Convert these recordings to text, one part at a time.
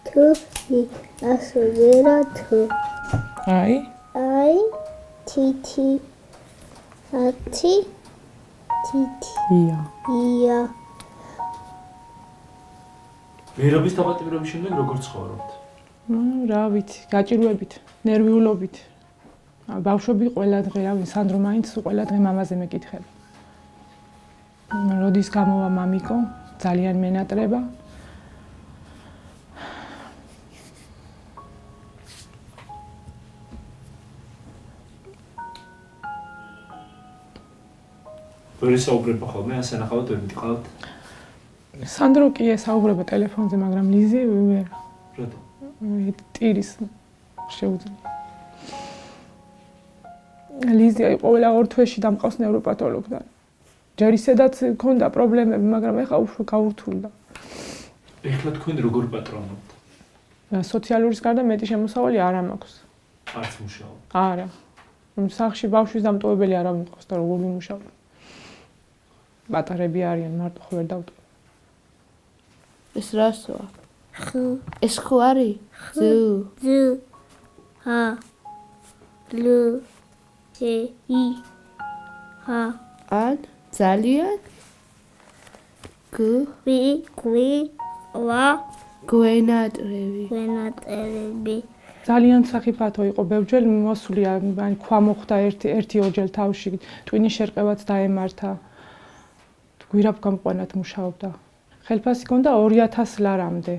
თუ ასვერა თუ აი თითი ათი თითი ია ვერობის დაპატიმრების შემდეგ როგორ ცხოვრობთ? რა ვიცი, გაჭირვებით, ნერვიულობით. ბავშვები ყველა დღე, რა ვიცი, სანდრო მაინც ყველა დღე მამაზე მეკითხება. როდის გამოვა მამიკო, ძალიან მენატრება. ვერ ისაუბრება ხოლმე, ასე ნახავთ, ვერ მიტყავთ? სანდრო კი ესაუბრება ტელეფონზე, მაგრამ ლიზი ვერ. რატო? ტირის შეუძლია. ლიზი ყველა ორ თვეში დამყავს ნევროპათოლოგთან. ჯერ ისედაც ჰქონდა პრობლემები, მაგრამ ეხლა უფრო გაურთულდა. ეხლა თქვენ როგორ პატრონობთ? სოციალურის გარდა მეტი შემოსავალი არ მაქვს. არც მუშაობ. არა. სახლში ბავშვის დამტოვებელი არავინ მყავს და როგორ ვიმუშაო. ბატარები არიან, მარტო ხო ვერ დავტოვე. ეს რასოა? ეს ხო არის? ზუ ჰა ლუ ი ჰა ან ძალიან გვი ვა გვენატრები ძალიან სახიფათო იყო, ბევრჯერ მოსული, ან ქვა მოხდა ერთი ორჯერ თავში, ტვინის შერყევაც დაემართა. გვირაბ გამყვანად მუშაობდა. ხელფასი ჰქონდა 2000 ლარამდე.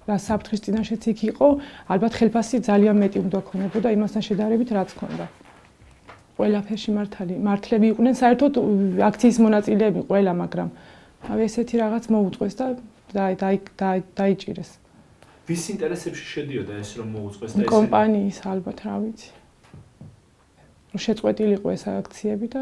რა საფრთხის წინაშეც იქ იყო, ალბათ ხელფასი ძალიან მეტი უნდა ქონებოდა იმასთან შედარებით, რაც ჰქონდა. ყველაფერში მართლები იყვნენ, საერთოდ აქციის მონაწილეები ყველა, მაგრამ ესეთი რაღაც მოუწყვეს და დაიჭირეს. ვის ინტერესებში შედიოდა ეს რომ მოუწყვეს და ეს კომპანიის ალბათ, რა ვიცი. რომ შეწყვეტილიყო ეს აქციები და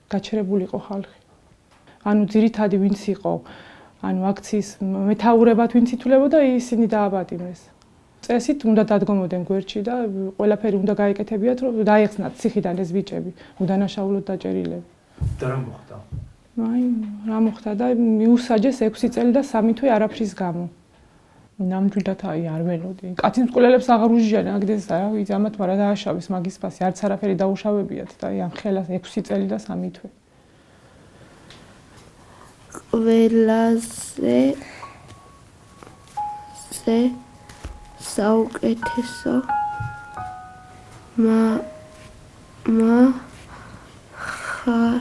გაჩერებულიყო ხალხი. ანუ ძირითადი ვინც იყო, ანუ აქციის მეთაურებად ვინც ითვლებოდა, ისინი დააპატიმრეს. წესით უნდა დადგომოდნენ გვერდში და ყველაფერი უნდა გაეკეთებიათ, რომ დაეხსნათ ციხიდან ეს ბიჭები, უდანაშაულოდ დაჭერილები. და რა მოხდა? რა მოხდა და მიუსაჯეს 6 წელი და 3 თვე არაფრის გამო. ნამდვილად არ ველოდი. კაცის მკვლელებს აღარ უჟიჟენ აგდეს და რა ვიცი, ამათ მარა დააშავეს მაგის ფასი, არც არაფერი დაუშავებიათ და ამ ხელას 6 წელი და 3 თვე. ყველაზე საუკეთესო ხარ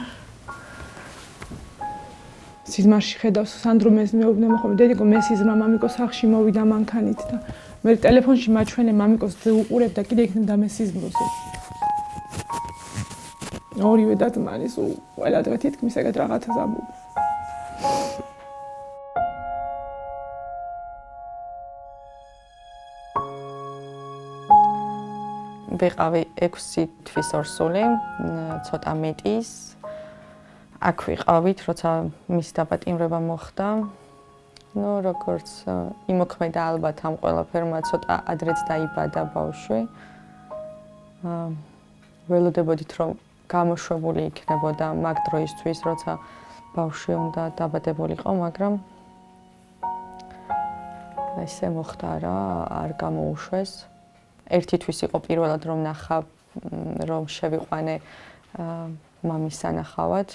სიზმარში ხედავს სანდრო მეუბნება ხოლმე დედიკო მე სიზმრა მამიკო სახლში მოვიდა მანქანით და მე ტელეფონში მაჩვენე მამიკოს უყურებ და კიდე იქნება მე სიზმროსო ორივე და ძმანის ყველა დღე თითქმის ეგეთ რაღაცას ამბობ ვიყავი 6 თვის ორსული, ცოტა მეტის. აქ ვიყავით, როცა მის დაპატიმრება მოხდა. ნუ როგორც იმოქმედა ალბათ ამ ყველაფერმა ცოტა ადრეც დაიბადა ბავშვი. ველოდებოდით რომ გამოშვებული იქნებოდა მაგ დროისთვის, როცა ბავშვი უნდა დაბადებულიყო, მაგრამ ესე მოხდა რა, არ გამოუშვეს. ერთი თვის იყო პირველად რომ ნახა რომ შევიყვანე მამის სანახავად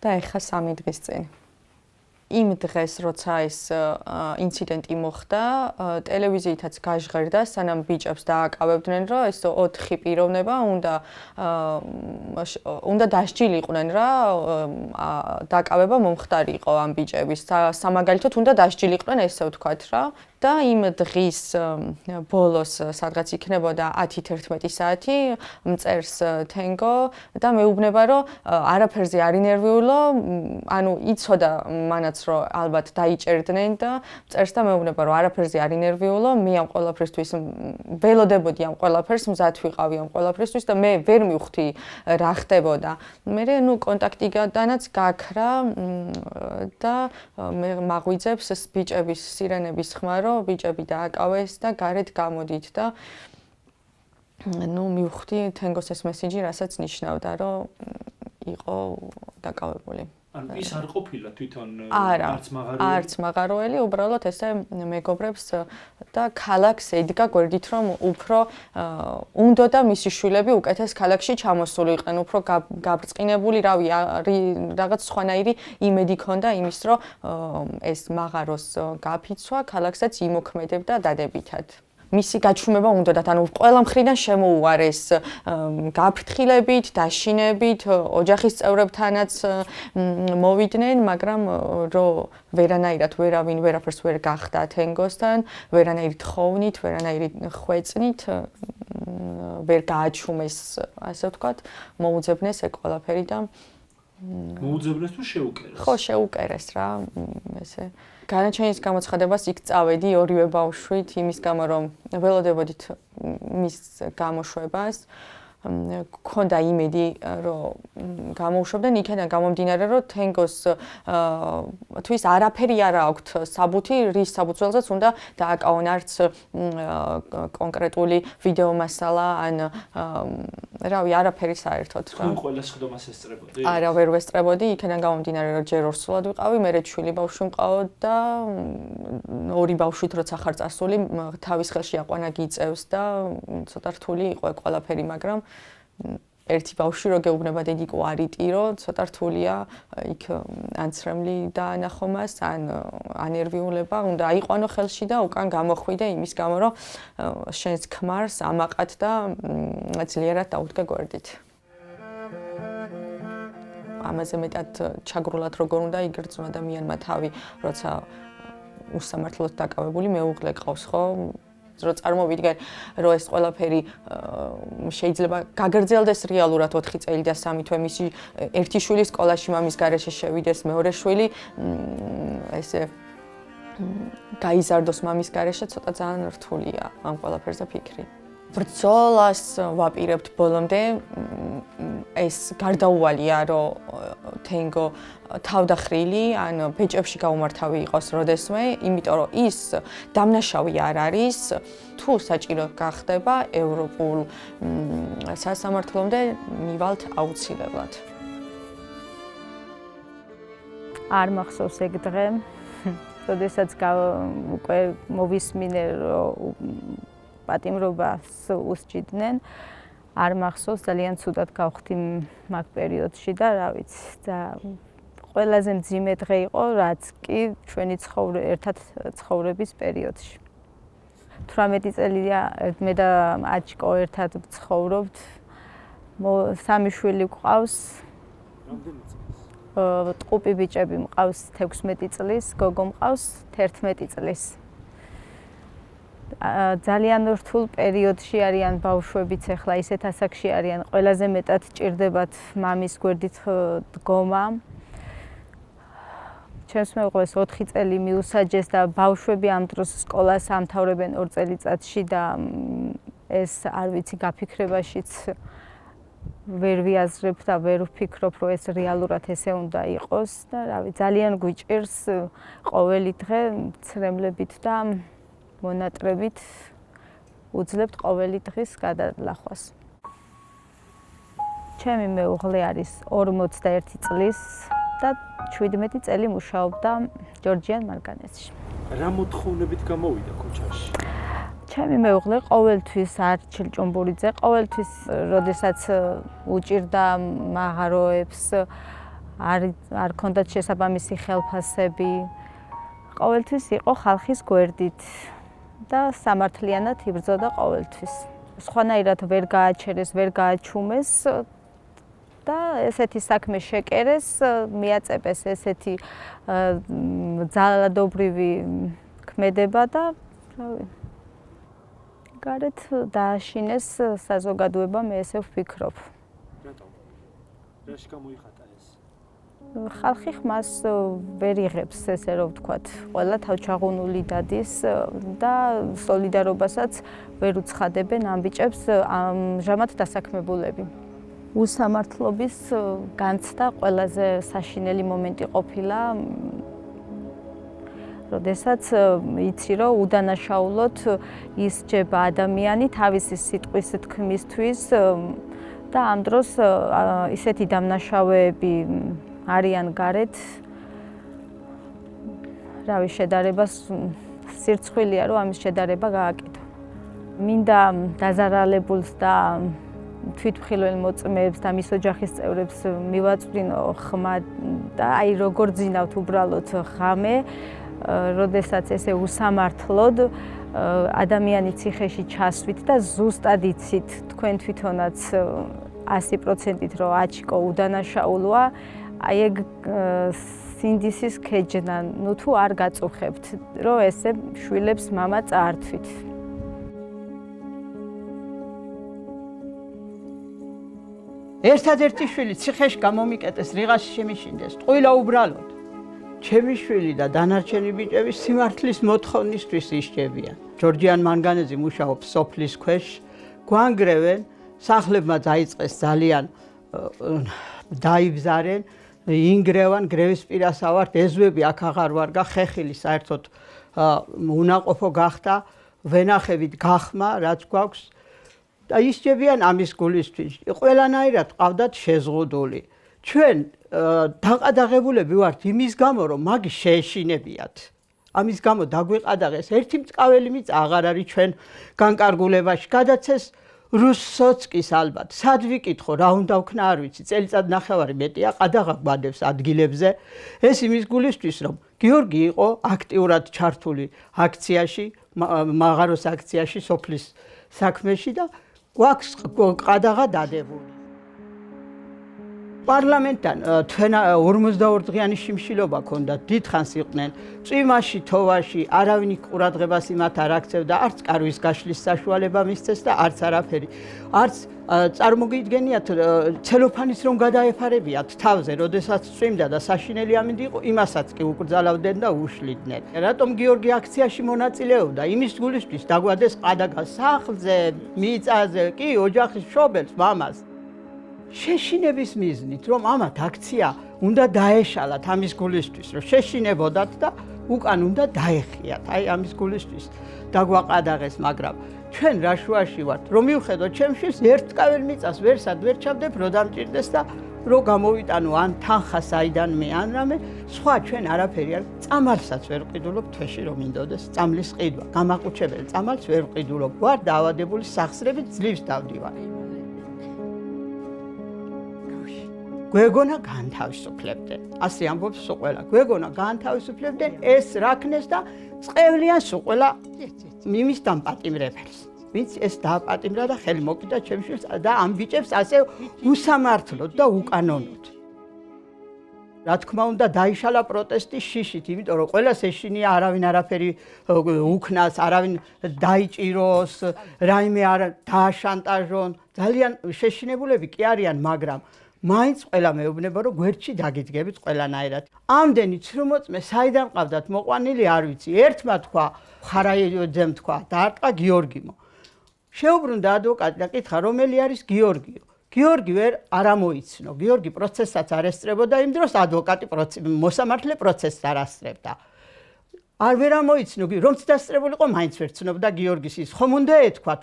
და ეხა 3 დღის წინ. იმ დღეს როცა ეს ინციდენტი მოხდა, ტელევიზიითაც გაჟღერდა, სანამ ბიჭებს დააკავებდნენ, რომ ეს 4 პიროვნება უნდა დასჯილიყვნენ რა, დაკავება მომხდარი იყო ამ ბიჭების. სამაგალითოდ უნდა დასჯილიყვნენ, ესე ვთქვათ რა. და იმ დღის ბოლოს სადღაც იქნებოდა 10-11 საათი, მწერს თენგო და მეუბნება რომ არაფერზე არ ინერვიულო, ანუ იცოდა მანაც რომ ალბათ დაიჭერდნენ და მწერს და მეუბნება რომ არაფერზე არ ინერვიულო, მე ამ ყველაფრისთვის ველოდებოდი ამ ყველაფერს, მზად ვიყავი ამ ყველაფრისთვის და მე ვერ მივხვდი რა ხდებოდა. მე ნუ კონტაქტიდანაც გაქრა და მე მაღვიძებს ბიჭების სირენების ხმა ბიჭები დააკავეს და გარეთ გამოდით და ნუ მივხვდი თენგოს ეს მესიჯი, რასაც ნიშნავდა, რომ იყო დაკავებული. ანუ ის არ ყოფილა თვითონ არც მაღაროელი, უბრალოდ ესე მეგობრებს და ქალაქს ედგა გვერდით, რომ უფრო უნდა და მისი შვილები უკეთეს ქალაქში ჩამოსულიყვნენ, უფრო გაბრწყინებული, რაღაც სხვანაირი იმედი ქონდა იმის, რომ ეს მაღაროს გაფიცვა ქალაქსაც იმოქმედებდა დადებითად. მისი გაჩვენება უნდათ, ანუ ყველა მხრიდან შემოუარეს გაფრთხილებით, დაშინებით, ოჯახის წევრებთანაც მოვიდნენ, მაგრამ რომ ვერანაირად ვერაფერს ვერ გახდა თენგოსთან, ვერანაირი თხოვნით, ვერანაირი ხვეწნით ვერ გააჩუმეს, ასე ვთქვათ, მოუძებნეს ეგ ყველაფერი და მოუძებნეს თუ შეუკერეს? ხო, შეუკერეს რა, ესე. განაჩენის გამოცხადებას იქ წავედი ორივე ბავშვით, იმის გამო რომ ველოდებოდით მის გამოშვებას. Ქონდა იმედი, რომ გამოუშვებდნენ იქიდან გამომდინარე, რომ თენგოს თვის არაფერი არ აქვთ საბუთი, რის საბუთველზეც უნდა დააკავონ არც კონკრეტული ვიდეო მასალა, ან რავი, არაფერი საერთოდ. თქვენ ყველა სხდომას ესწრებოდი? არა, ვერ ვესწრებოდი, იქიდან გამომდინარე, რომ ჯერ ორსულად ვიყავი, მერე ჩვილი ბავშვი მყავდა და ორი ბავშვით როცა ხარ წასული, თავის ხელში აყვანა გიწევს და ცოტა რთული იყო ყველაფერი, მაგრამ ერთი ბავშვი რო გეუბნება დედიკო არ იტირო, ცოტა რთულია იქ ან ცრემლი დაანახო მას, ან ანერვიულება, უნდა აიყვანო ხელში და უკან გამოხვიდე იმის გამო, რომ შენს ქმარს ამაყად და ძლიერად დაუდგე გვერდით. ამაზე მეტად ჩაგრულად როგორ უნდა იგრძნო ადამიანმა თავი, როცა უსამართლოდ დაკავებული მეუღლე ყავს, ხო? რომ წარმოვიდგენ, რომ ეს ყველაფერი შეიძლება გაგრძელდეს რეალურად 4 წელი და 3 თვე, მისი ერთი შვილი სკოლაში მამის გარეშე შევიდეს, მეორე შვილი ესე გაიზარდოს მამის გარეშე, ცოტა ძალიან რთულია ამ ყველაფერზე ფიქრი. ბრძოლას ვაპირებთ ბოლომდე, ეს გარდაუვალია, რომ თენგო თავდახრილი, ან ბეჭებში გაუმართავი იყოს როდესმე, იმიტომ რომ ის დამნაშავი არ არის, თუ საჭირო გახდება ევროპულ სასამართლომდე მივალთ აუცილებლად. არ მახსოვს ეგ დღე, როდესაც უკვე მოვისმინე, რომ პატიმრობას უსჯიდნენ, არ მახსოვს, ძალიან ცუდად გავხდი მაგ პერიოდში და რა ვიცი, და ყველაზე მძიმე დღე იყო, რაც კი ჩვენი ერთად ცხოვრების პერიოდში. 18 წელია მე და აჩკო ერთად ცხოვრობთ. 3 შვილი გვყავს. რამდენი წლის? ტყუპი ბიჭები მყავს 16 წლის, გოგო მყავს 11 წლის. ძალიან რთულ პერიოდში არიან ბავშვებიც, ახლა ისეთ ასაკში არიან, ყველაზე მეტად ჭირდებათ მამის გვერდით დგომა. ჩემს მეუღლეს 4 წელი მიუსაჯეს და ბავშვები ამ დროს სკოლას ამთავრებენ 2 წელიწადში და ეს არ ვიცი გაფიქრებაშიც ვერ ვიაზრებ და ვერ ვფიქრობ, რომ ეს რეალურად ესე უნდა იყოს და რავი, ძალიან გვიჭირს ყოველი დღე ცრემლებით და მონატრებით უძლებთ ყოველი დღის გადალახვას. ჩემი მეუღლე არის 41 წლის და 17 წელი მუშაობდა ჯორჯიან მარგანეცში. რა მოთხოვნებით გამოვიდა ქუჩაში? ჩემი მეუღლე ყოველთვის არჩილ-ჭუმბურიძე, ყოველთვის როდესაც უჭირდა მაღაროებს, არ ქონდათ შესაბამისი ხელფასები, ყოველთვის იყო ხალხის გვერდით და სამართლიანად იბრძოდა ყოველთვის. სხვანაირად ვერ გააჩერეს, ვერ გააჩუმეს და ესეთი საქმე შეკერეს, მიაწებეს ესეთი ძალადობრივი ქმედება და რავი, გარეთ დააშინეს საზოგადოება, მე ესე ვფიქრობ. რატომ? რაში გამოიხატა ეს? ხალხი ხმას ვერ იღებს, ესე რომ ვთქვათ, ყველა თავჩაღუნული დადის და სოლიდარობასაც ვერ უცხადებენ ამ ბიჭებს ამჟამად დასაქმებულები. უსამართლობის განცდა ყველაზე საშინელი მომენტი ყოფილა, როდესაც იცი, რომ უდანაშაულოდ ისჯება ადამიანი თავისი სიტყვის თქმისთვის და ამ დროს ისეთი დამნაშავეები არიან გარეთ. რავი, შედარებას სირცხვილია, რომ ამის შედარება გააკეთო. მინდა დაზარალებულს და თვითმხილველ მოწმეებს და მის ოჯახის წევრებს მივაწვდინო ხმა და აი როგორ ძინავთ უბრალოდ ღამე, როდესაც ესე უსამართლოდ ადამიანი ციხეში ჩასვით და ზუსტად იცით თქვენ თვითონაც 100%-ით რომ აჩიკო უდანაშაულოა, აი ეგ სინდისის ქეჯნა, ნუ თუ არ გაწუხებთ, რომ ესე შვილებს მამა წაართვით. ერთადერთი შვილი ციხეში გამომიკეტეს, რიღაში შემიშინდეს, ტყუილა უბრალოდ. ჩემი შვილი და დანარჩენი ბიჭები სიმართლის მოთხოვნისთვის ისჯებიან. ჯორჯიან მანგანეძე მუშაობს სოფლის ქვეშ, გვანგრევენ, სახლებმა დაიწყეს ძალიან დაიბზარენ, ინგრევან, გრევის პირას ავართ, ეზვები აქ აღარ ვარგა, ხეხილი საერთოდ უნაყოფო გახდა, ვენახებით გახმა, რაც გვაქვს და ისჯებიან ამის გულისთვის. ყველანაირად ყავდათ შეზღუდული. ჩვენ დაყადაღებულები ვართ იმის გამო, რომ მაგის შეეშინებიათ. ამის გამო დაგვეყადაღეს ერთი მწკაველი მიწა აღარ არის ჩვენ განკარგულებაში. გადაცეს რუსსოცკის ალბათ. სად ვიკითხო, რა უნდა ვქნა, არ ვიცი. წელიწად ნახევარი მეტია, ყადაღა გვადებს ადგილებზე. ეს იმის გულისთვის, რომ გიორგი იყო აქტიურად ჩართული აქციაში, მაღაროს აქციაში, სოფლის საქმეში და გვაქვს ყადაღა დადებული. პარლამენტთან 42 დღიანი შიმშილობა ჰქონდათ, დიდხანს იყვნენ წვიმაში, თოვაში, არავინ ყურადღებას იმათ არ აქცევდა, არც კარვის გაშლის საშუალება მისცეს და არც არაფერი. არც წარმოგიდგენიათ ცელოფანის რომ გადაეფარებიათ თავზე, როდესაც წვიმდა და საშინელი ამინდი იყო, იმასაც კი უკრძალავდნენ და უშლიდნენ. რატომ გიორგი აქციაში მონაწილეობდა? იმის გულისთვის დაგვადეს ყადაღა სახლზე, მიწაზე, კი ოჯახის მშობელს, მამას. შეშინების მიზნით, რომ ამათ აქცია უნდა დაეშალათ ამის გულისთვის, რომ შეშინებოდათ და უკან უნდა დაეხიათ. აი ამის გულისთვის დაგვაყადაღეს, მაგრამ ჩვენ რა შუაში ვართ, რომ მივხედოთ ჩემს შვილს ერთ ტკაվել მიწას ვერსად ვერ ჩავდებ, რომ დამჭირდეს და რომ გამოვიტანო ან თანხა საიდან მე ან რამე, სხვა ჩვენ არაფერი არ, წამალსაც ვერ ვყიდულობ თვეში რომ მინდოდეს წამლის ყიდვა, გამაყუჩებელ წამალს ვერ ვყიდულობ, ვარ დაავადებული სახსრებით ძლივს დავდივარ. გვეგონა განთავისუფლებდნენ. ასე ამბობს სუყველა. გვეგონა განთავისუფლებდნენ, ეს რაქნეს და წყევლიან სუყველა იმის დამპატიმრებელს. ვინც ეს დააპატიმრა და ხელი მოკიდა ჩემს შვილს და ამ ბიჭებს ასე უსამართლოდ და უკანონოდ. რა თქმა უნდა დაიშალა პროტესტის შიშით, იმიტომ რომ ყველას ეშინია არავინ არაფერი უქნას, არავინ დაიჭიროს, რაიმე არ დააშანტაჟონ. ძალიან შეშინებულები კი არიან, მაგრამ მაინც ყველა მეუბნება, რომ გვერდში დაგიდგებით ყველანაირად. ამდენი ცრუმოწმე საიდან ყავდათ მოყვანილი არ ვიცი. ერთმა თქვა, ხარაიძემ თქვა, დაარტყა გიორგიმო. შეუბრუნდა ადვოკატი და კითხა, რომელი არის გიორგიო. გიორგი ვერ არ ამოიცნო. გიორგი პროცესსაც არ ესწრებოდა იმ დროს, ადვოკატი მოსამართლე პროცესს არ ასწრებდა. არ ვერ ამოიცნო, რომც დასწრებულიყო, მაინც ვერ ცნობდა გიორგის ის. ხომ უნდა ეთქვა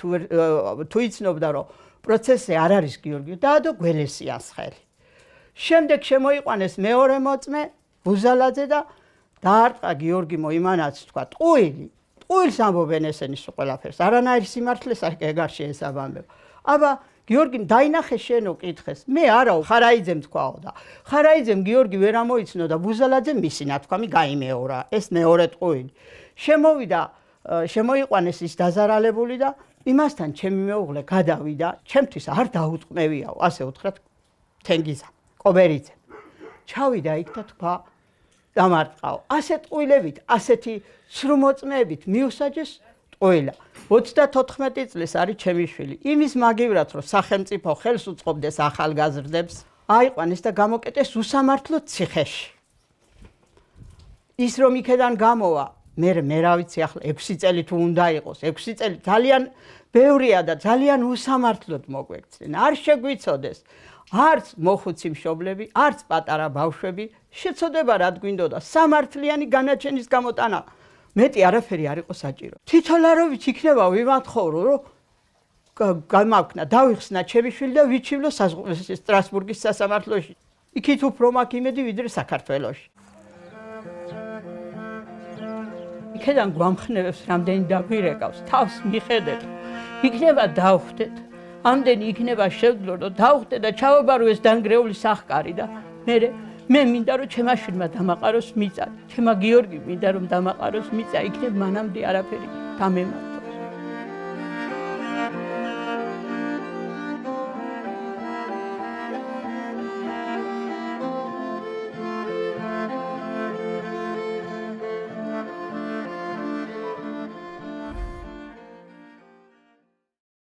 თუ იცნობდა, რომ პროცესზე არ არის გიორგი, დაადო გველესიანს ხელი. შემდეგ შემოიყვანეს მეორე მოწმე ბუზალაძე და დაარტყა გიორგი მოიმანაც თქვა, ტყუილს ამბობენ ესენი ყველაფერს, არანაირი სიმართლეს ეგარში ესაბამებ. აბა გიორგიმ დაინახე შენო კითხეს, მე არაო, ხარაიძემ თქვაო და ხარაიძემ გიორგი ვერ ამოიცნო და ბუზალაძემ მისი ნათქვამი გაიმეორა, ეს მეორე ტყუილი. შემოვიდა, შემოიყვანეს ის დაზარალებული და იმასთან ჩემი მეუღლე გადავიდა, ჩემთვის არ დაუწყმევიაო, ასე უთხრათ თენგიზა, კობერიძე. ჩავიდა იქ და თქვა, დამარტყაო. ასე ტყუილებით, ასეთი სრუმოწმეებით მიუსაჯეს ტყუილა. 34 წლის არის ჩემი შვილი. იმის მაგივრად, რომ სახელმწიფო ხელს უწყობდეს ახალგაზრდებს, აიყვანეს და გამოკეტეს უსამართლო ციხეში. ის რომ იქედან გამოვა, მე რა ვიცი ახლა 6 წელი თუ უნდა იყოს, 6 წელი ძალიან ბევრია და ძალიან უსამართლოდ მოგვექცნენ. არ შეგვიცოდეს, არც მოხუცი მშობლები, არც პატარა ბავშვები, შეცოდება რა გვინდოდა, სამართლიანი განაჩენის გამოტანა. მეტი არაფერი არ იყო საჭირო. თვითონარობით იქნება ვიმათხოვრო, რომ გამავქნა, დავიხსნა ჩემი შვილი და ვიჩივლო სტრასბურგის სასამართლოში. იქით უფრო მაქვს იმედი ვიდრე საქართველოში. იქიდან გვამხნევებს რამდენი დაგვირეკავს, თავს მიხედეთ. იქნება დავხვდეთ. ამდენი იქნება შევძლო, რომ დავხვდეთ და ჩავაბარო ეს დანგრეული სახკარი და მე მინდა რომ ჩემმა შვილმა დამაყაროს მიწა. ჩემმა გიორგი მინდა რომ დამაყაროს მიწა, იქნებ მანამდე არაფერი დამემატა.